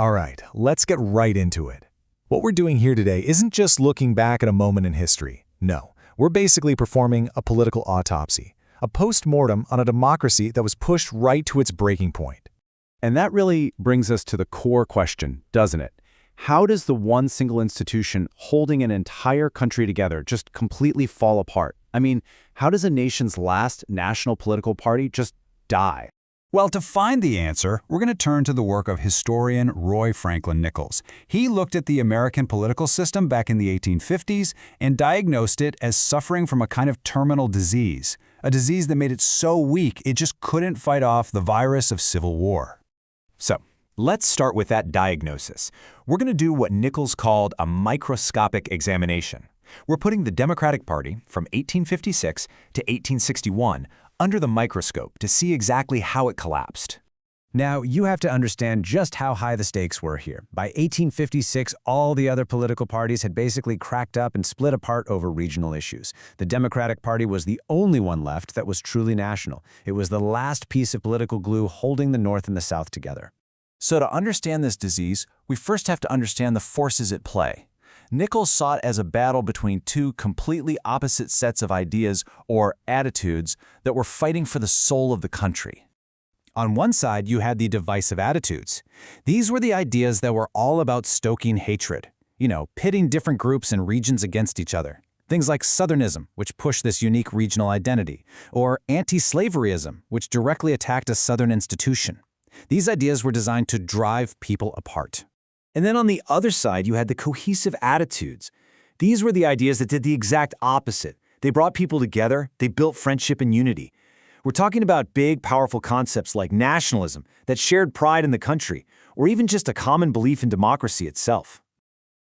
All right, let's get right into it. What we're doing here today isn't just looking back at a moment in history. No, we're basically performing a political autopsy, a post-mortem on a democracy that was pushed right to its breaking point. And that really brings us to the core question, doesn't it? How does the one single institution holding an entire country together just completely fall apart? I mean, how does a nation's last national political party just die? Well, to find the answer, we're going to turn to the work of historian Roy Franklin Nichols. He looked at the American political system back in the 1850s and diagnosed it as suffering from a kind of terminal disease, a disease that made it so weak it just couldn't fight off the virus of civil war. So, let's start with that diagnosis. We're going to do what Nichols called a microscopic examination. We're putting the Democratic Party from 1856 to 1861 under the microscope to see exactly how it collapsed. Now, you have to understand just how high the stakes were here. By 1856, all the other political parties had basically cracked up and split apart over regional issues. The Democratic Party was the only one left that was truly national. It was the last piece of political glue holding the North and the South together. So to understand this disease, we first have to understand the forces at play. Nichols saw it as a battle between two completely opposite sets of ideas or attitudes that were fighting for the soul of the country. On one side, you had the divisive attitudes. These were the ideas that were all about stoking hatred, pitting different groups and regions against each other. Things like Southernism, which pushed this unique regional identity, or anti-slaveryism, which directly attacked a Southern institution. These ideas were designed to drive people apart. And then on the other side, you had the cohesive attitudes. These were the ideas that did the exact opposite. They brought people together, they built friendship and unity. We're talking about big, powerful concepts like nationalism that shared pride in the country, or even just a common belief in democracy itself.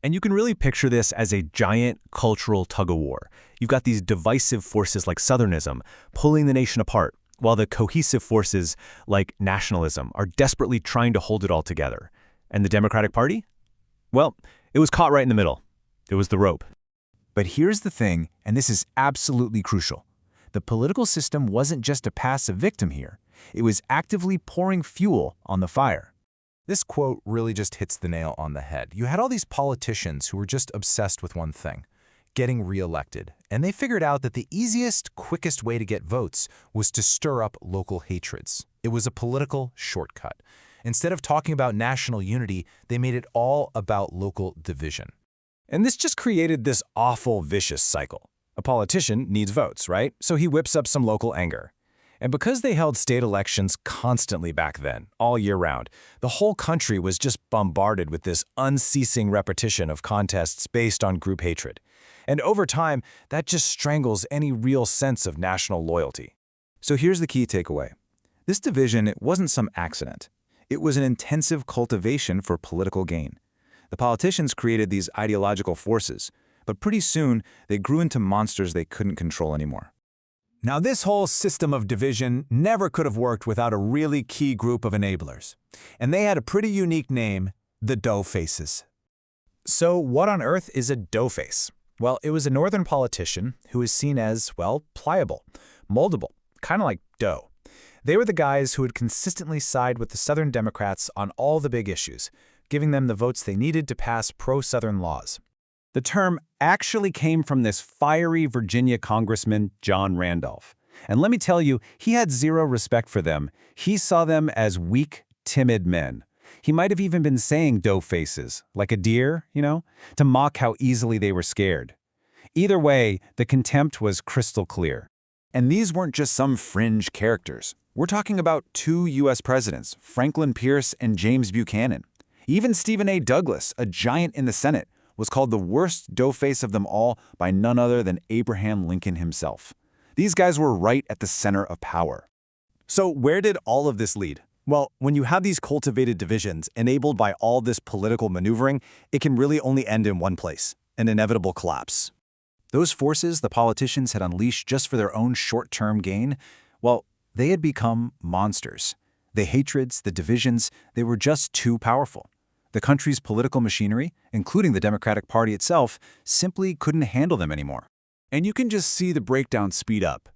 And you can really picture this as a giant cultural tug-of-war. You've got these divisive forces like Southernism pulling the nation apart, while the cohesive forces like nationalism are desperately trying to hold it all together. And the Democratic Party? Well, it was caught right in the middle. It was the rope. But here's the thing, and this is absolutely crucial. The political system wasn't just a passive victim here. It was actively pouring fuel on the fire. This quote really just hits the nail on the head. You had all these politicians who were just obsessed with one thing, getting reelected. And they figured out that the easiest, quickest way to get votes was to stir up local hatreds. It was a political shortcut. Instead of talking about national unity, they made it all about local division. And this just created this awful, vicious cycle. A politician needs votes, right? So he whips up some local anger. And because they held state elections constantly back then, all year round, the whole country was just bombarded with this unceasing repetition of contests based on group hatred. And over time, that just strangles any real sense of national loyalty. So here's the key takeaway. This division, it wasn't some accident. It was an intensive cultivation for political gain. The politicians created these ideological forces, but pretty soon they grew into monsters they couldn't control anymore. Now, this whole system of division never could have worked without a really key group of enablers. And they had a pretty unique name, the Doughfaces. So what on earth is a doughface? Well, it was a northern politician who was seen as, pliable, moldable, kind of like dough. They were the guys who would consistently side with the Southern Democrats on all the big issues, giving them the votes they needed to pass pro-Southern laws. The term actually came from this fiery Virginia Congressman, John Randolph. And let me tell you, he had zero respect for them. He saw them as weak, timid men. He might have even been saying dough faces, like a deer, to mock how easily they were scared. Either way, the contempt was crystal clear. And these weren't just some fringe characters. We're talking about two U.S. presidents, Franklin Pierce and James Buchanan. Even Stephen A. Douglas, a giant in the Senate, was called the worst doughface of them all by none other than Abraham Lincoln himself. These guys were right at the center of power. So where did all of this lead? Well, when you have these cultivated divisions enabled by all this political maneuvering, it can really only end in one place, an inevitable collapse. Those forces the politicians had unleashed just for their own short-term gain, well, they had become monsters. The hatreds, the divisions, they were just too powerful. The country's political machinery, including the Democratic Party itself, simply couldn't handle them anymore. And you can just see the breakdown speed up.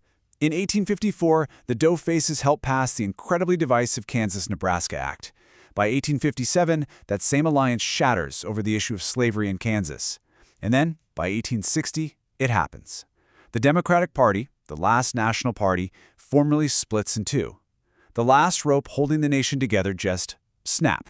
In 1854, the Doughfaces helped pass the incredibly divisive Kansas-Nebraska Act. By 1857, that same alliance shatters over the issue of slavery in Kansas. And then, by 1860, it happens. The Democratic Party, the last national party, formally splits in two. The last rope holding the nation together just snap.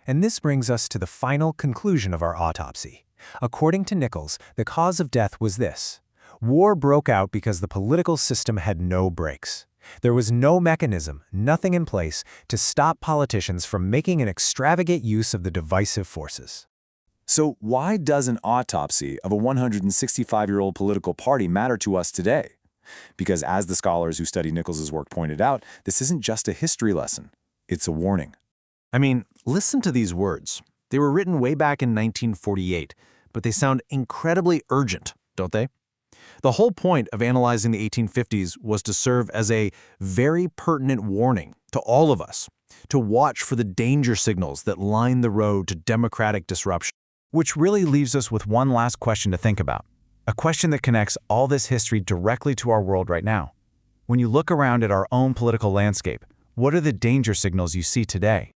And this brings us to the final conclusion of our autopsy. According to Nichols, the cause of death was this. War broke out because the political system had no brakes. There was no mechanism, nothing in place, to stop politicians from making an extravagant use of the divisive forces. So why does an autopsy of a 165-year-old political party matter to us today? Because as the scholars who study Nichols' work pointed out, this isn't just a history lesson. It's a warning. I mean, listen to these words. They were written way back in 1948, but they sound incredibly urgent, don't they? The whole point of analyzing the 1850s was to serve as a very pertinent warning to all of us, to watch for the danger signals that line the road to democratic disruption. Which really leaves us with one last question to think about. A question that connects all this history directly to our world right now. When you look around at our own political landscape, what are the danger signals you see today?